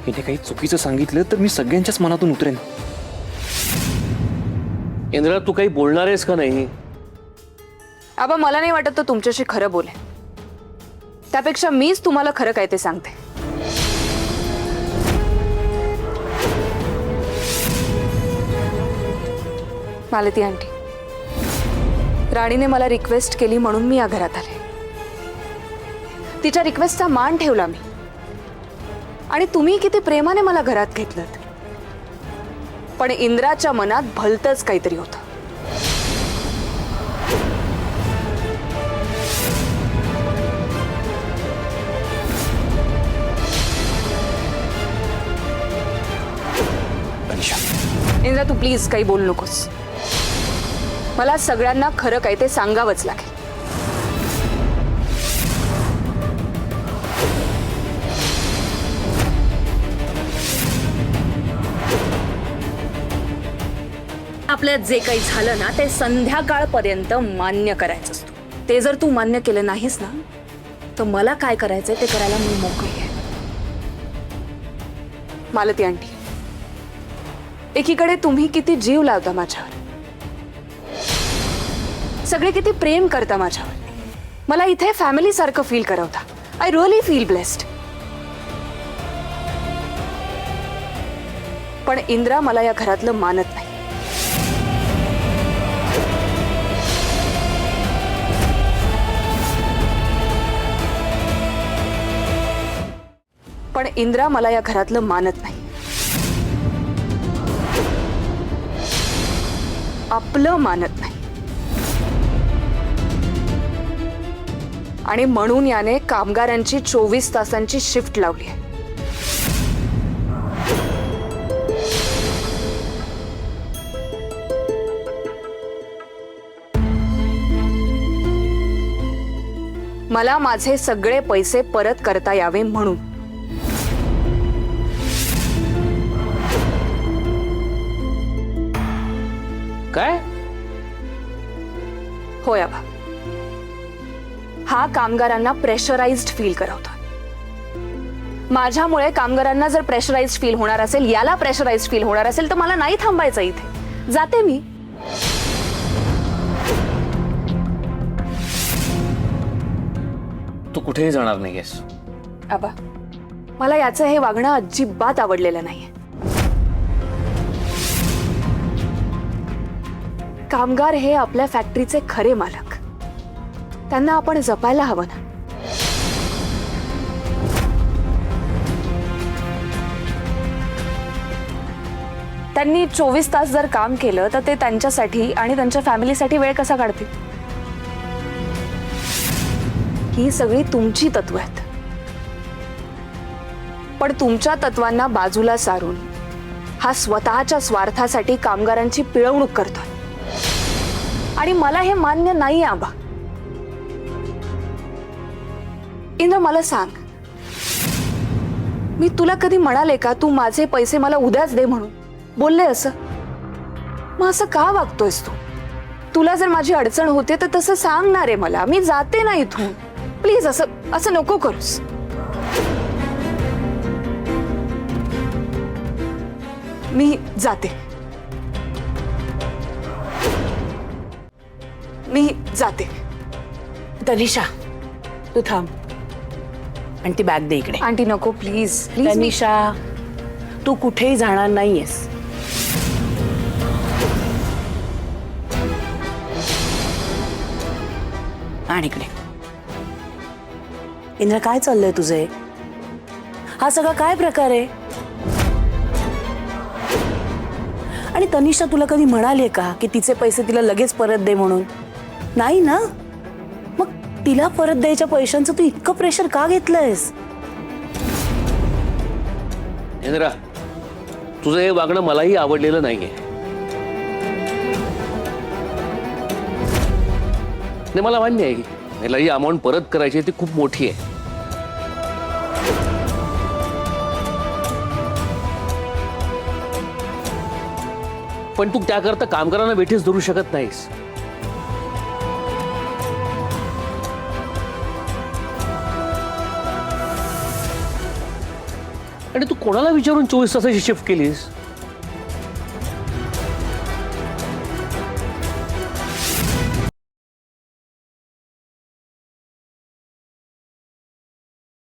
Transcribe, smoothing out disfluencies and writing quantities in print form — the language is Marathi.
हिने काही चुकीचं सांगितलं तर मी सगळ्यांच्याच मनातून उतरेन. इंद्रा, तू काही बोलणार आहेस का नाही? आबा, मला नाही वाटत तो तुमच्याशी खरं बोले. त्यापेक्षा मीच तुम्हाला खरं काय ते सांगते. मालती आंटी, राणीने मला रिक्वेस्ट केली म्हणून मी या घरात आले. तिच्या रिक्वेस्टचा मान ठेवला मी. आणि तुम्ही किती प्रेमाने मला घरात घेतलं. पण इंद्राच्या मनात भलतंच काहीतरी होतं. इंद्रा, तू प्लीज काही बोलू नकोस. मला सगळ्यांना खरं काय ते सांगावंच लागेल. आपल्यात जे काही झालं ना ते संध्याकाळपर्यंत मान्य करायचं असतं. ते जर तू मान्य केलं नाहीस ना तर मला काय करायचंय ते करायला मी मोकळी आहे. मालती आंटी, एकीकडे तुम्ही किती जीव लावता माझ्यावर, सगळे किती प्रेम करता माझ्यावर, मला इथे फॅमिली सारखं फील करवता. I really feel blessed. पण इंद्रा मला या घरातलं मानत नाही. पण इंद्रा मला या घरातलं मानत नाही. आपलं मानत नाही. आणि म्हणून याने कामगारांची 24 तासांची शिफ्ट लावली आहे. मला माझे सगळे पैसे परत करता यावे म्हणून. काय? होय आबा, हा कामगारांना प्रेशराइज्ड फील करवतो. माझ्यामुळे कामगारांना जर प्रेशराइज्ड फील होणार असेल, याला प्रेशराइज्ड फील होणार असेल तर मला नाही थांबायचं इथे. जाते मी. तू कुठेही जाणार नाहीयेस. आबा, मला याचं हे वागणं अजिबात आवडलेलं नाहीये. कामगार हे आपल्या फॅक्टरीचे खरे मालक. त्यांना आपण जपायला हवं ना. त्यांनी 24 तास जर काम केलं तर ते त्यांच्यासाठी आणि त्यांच्या फॅमिलीसाठी वेळ कसा काढतील? ही सगळी तुमची तत्व आहेत. पण तुमच्या तत्वांना बाजूला सारून हा स्वतःच्या स्वार्थासाठी कामगारांची पिळवणूक करतोय. आणि मला हे मान्य नाही आबा. इंद्र, मला सांग, मी तुला कधी म्हणाले का तू माझे पैसे मला उद्याच दे म्हणून? बोलले असं? मग असं का वागतोयस तू? तुला जर माझी अडचण होते तर तसं सांगणार आहे मला. मी जाते ना इथून. प्लीज असं नको करूस. मी जाते. मी जाते. तनिषा, तू थांब आणि ती बॅग दे इकडे. आंटी नको, प्लीज प्लीज. तनिषा, तू कुठेही जाणार नाहीयेस. आणि इकडे. इंद्र, काय चाललंय तुझे? हा सगळा काय प्रकार आहे? आणि तनिषा तुला कधी म्हणाली का की तिचे पैसे तिला लगेच परत दे म्हणून? नाही ना. मग तिला परत द्यायच्या पैशांचं तू इतकं प्रेशर का घेतलंयस? इंद्रा, तुझं हे वागणं मलाही आवडलेलं नाहीये. नाही, मला मान्य आहे की मला ही अमाऊंट परत करायची ती खूप मोठी आहे. पण तू त्याकरता कामगारांना वेठीस धरू शकत नाहीस. आणि तू कोणाला विचारून 24 तासाची शिफ्ट केलीस?